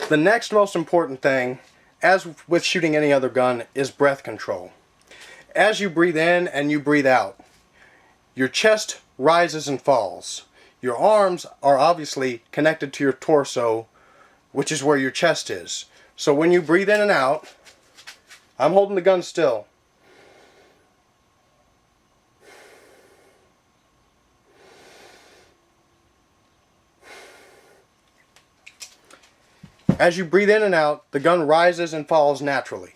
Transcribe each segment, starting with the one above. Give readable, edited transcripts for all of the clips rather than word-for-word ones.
The next most important thing, as with shooting any other gun, is breath control. As you breathe in and you breathe out, your chest rises and falls. Your arms are obviously connected to your torso, which is where your chest is. So when you breathe in and out, I'm holding the gun still. As you breathe in and out, the gun rises and falls naturally.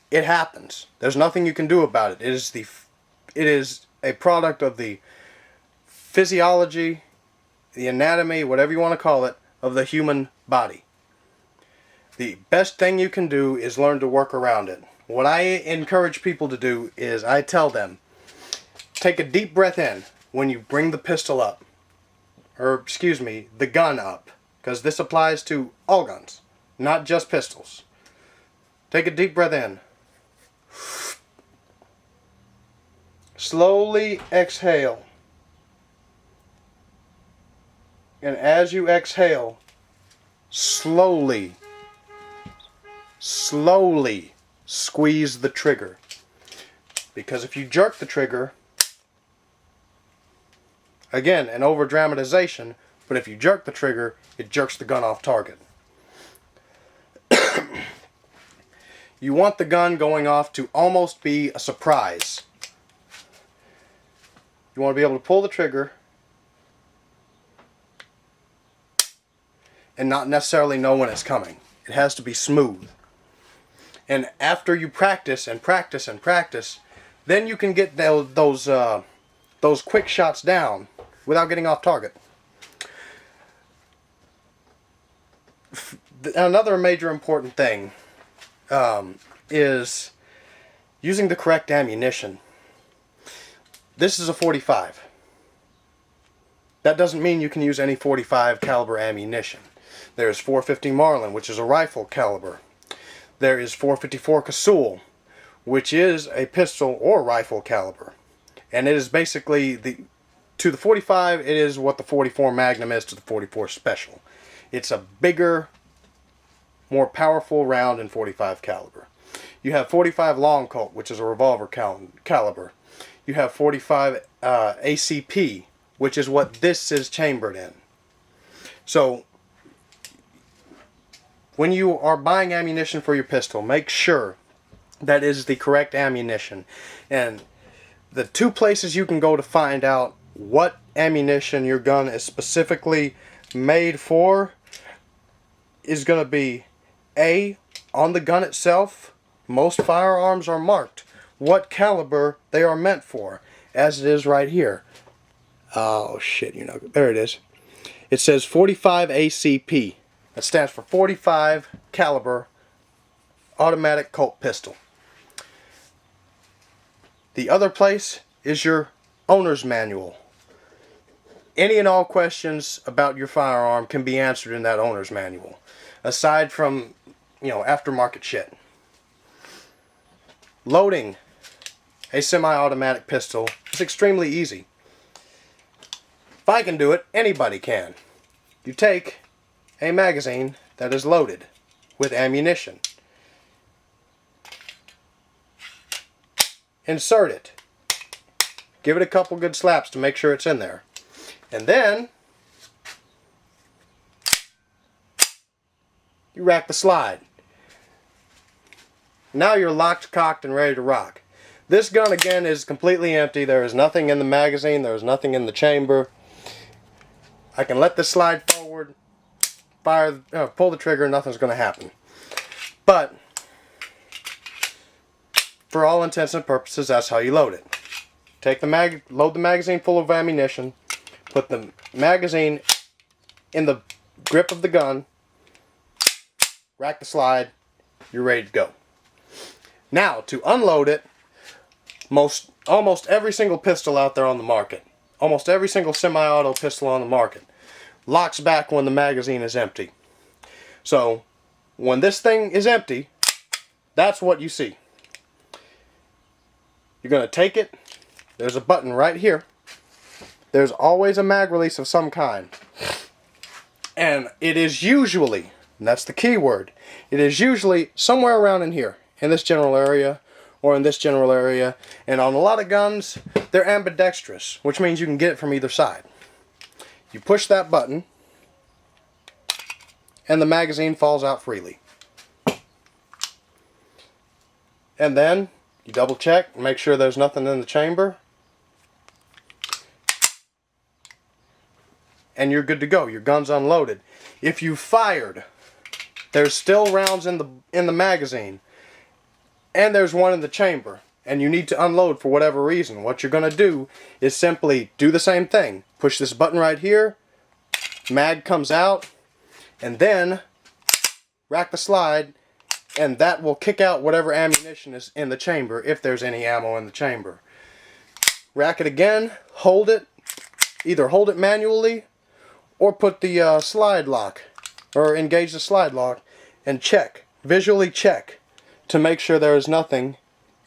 It happens. There's nothing you can do about it. It is a product of the physiology, the anatomy, whatever you want to call it, of the human body. The best thing you can do is learn to work around it. What I encourage people to do is I tell them, take a deep breath in when you bring the pistol up, or excuse me, the gun up, because this applies to all guns, not just pistols. Take a deep breath in. Slowly exhale. And as you exhale, slowly squeeze the trigger. Because if you jerk the trigger, again, an over-dramatization, but if you jerk the trigger, it jerks the gun off target. You want the gun going off to almost be a surprise. You want to be able to pull the trigger and not necessarily know when it's coming. It has to be smooth. And after you practice and practice and practice, then you can get those quick shots down without getting off target. Another major important thing is using the correct ammunition. This is a .45. That doesn't mean you can use any .45 caliber ammunition. There's .450 Marlin, which is a rifle caliber. There is .454 Casull, which is a pistol or rifle caliber. And it is basically, to the .45, it is what the .44 Magnum is to the .44 Special. It's a bigger, more powerful round in .45 caliber. You have .45 Long Colt, which is a revolver caliber. You have .45 ACP, which is what this is chambered in. So, when you are buying ammunition for your pistol, make sure that is the correct ammunition. And the two places you can go to find out what ammunition your gun is specifically made for is going to be A, on the gun itself. Most firearms are marked what caliber they are meant for, as it is right here. Oh shit, there it is. It says .45 ACP. That stands for .45 caliber automatic Colt pistol. The other place is your owner's manual. Any and all questions about your firearm can be answered in that owner's manual, aside from, aftermarket shit. Loading a semi-automatic pistol is extremely easy. If I can do it, anybody can. You take a magazine that is loaded with ammunition. Insert it. Give it a couple good slaps to make sure it's in there. And then you rack the slide. Now you're locked, cocked, and ready to rock. This gun again is completely empty. There is nothing in the magazine. There is nothing in the chamber. I can let this slide forward, pull the trigger, nothing's going to happen. But for all intents and purposes, that's how you load it. Load the magazine full of ammunition, put the magazine in the grip of the gun, rack the slide, you're ready to go. Now, to unload it, almost every single pistol out there on the market, almost every single semi-auto pistol on the market, locks back when the magazine is empty. So, when this thing is empty, that's what you see. You're going to take it. There's a button right here. There's always a mag release of some kind. And it is usually And that's the key word. It is usually somewhere around in here, in this general area, or in this general area. And on a lot of guns, they're ambidextrous, which means you can get it from either side. You push that button, and the magazine falls out freely. And then you double check and make sure there's nothing in the chamber, and you're good to go. Your gun's unloaded. If you fired, there's still rounds in the magazine, and there's one in the chamber, and you need to unload for whatever reason. What you're going to do is simply do the same thing. Push this button right here, mag comes out, and then rack the slide, and that will kick out whatever ammunition is in the chamber, if there's any ammo in the chamber. Rack it again, hold it, either hold it manually or put the slide lock, or engage the slide lock, and check, visually check, to make sure there is nothing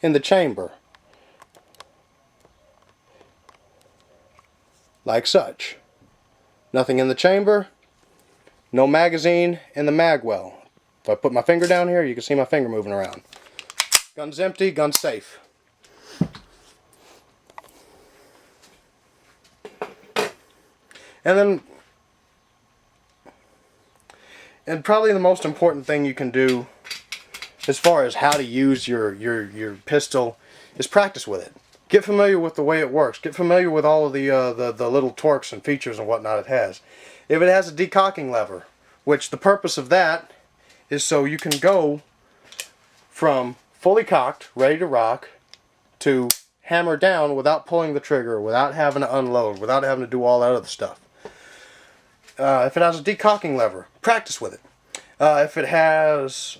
in the chamber. Like such. Nothing in the chamber, no magazine in the mag well. If I put my finger down here, you can see my finger moving around. Gun's empty, gun's safe. And probably the most important thing you can do as far as how to use your pistol is practice with it. Get familiar with the way it works. Get familiar with all of the little torques and features and whatnot it has. If it has a decocking lever, which the purpose of that is so you can go from fully cocked, ready to rock, to hammer down without pulling the trigger, without having to unload, without having to do all that other stuff. If it has a decocking lever, practice with it. If it has,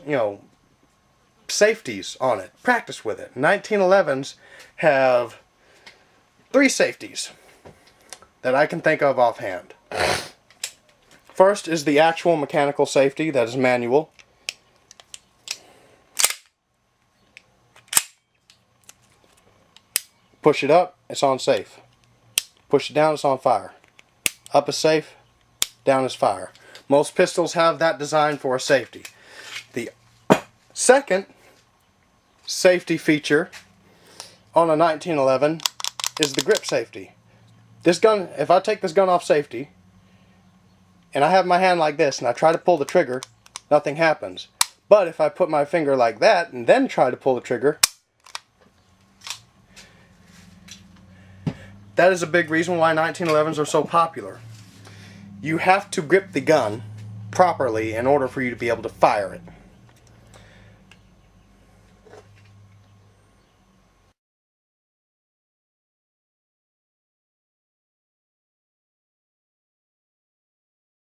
safeties on it, practice with it. 1911s have 3 safeties that I can think of offhand. First is the actual mechanical safety, that is manual. Push it up, it's on safe. Push it down, it's on fire. Up is safe, down is fire. Most pistols have that designed for a safety. The second safety feature on a 1911 is the grip safety. This gun, if I take this gun off safety and I have my hand like this and I try to pull the trigger, nothing happens. But if I put my finger like that and then try to pull the trigger, that is a big reason why 1911s are so popular. You have to grip the gun properly in order for you to be able to fire it.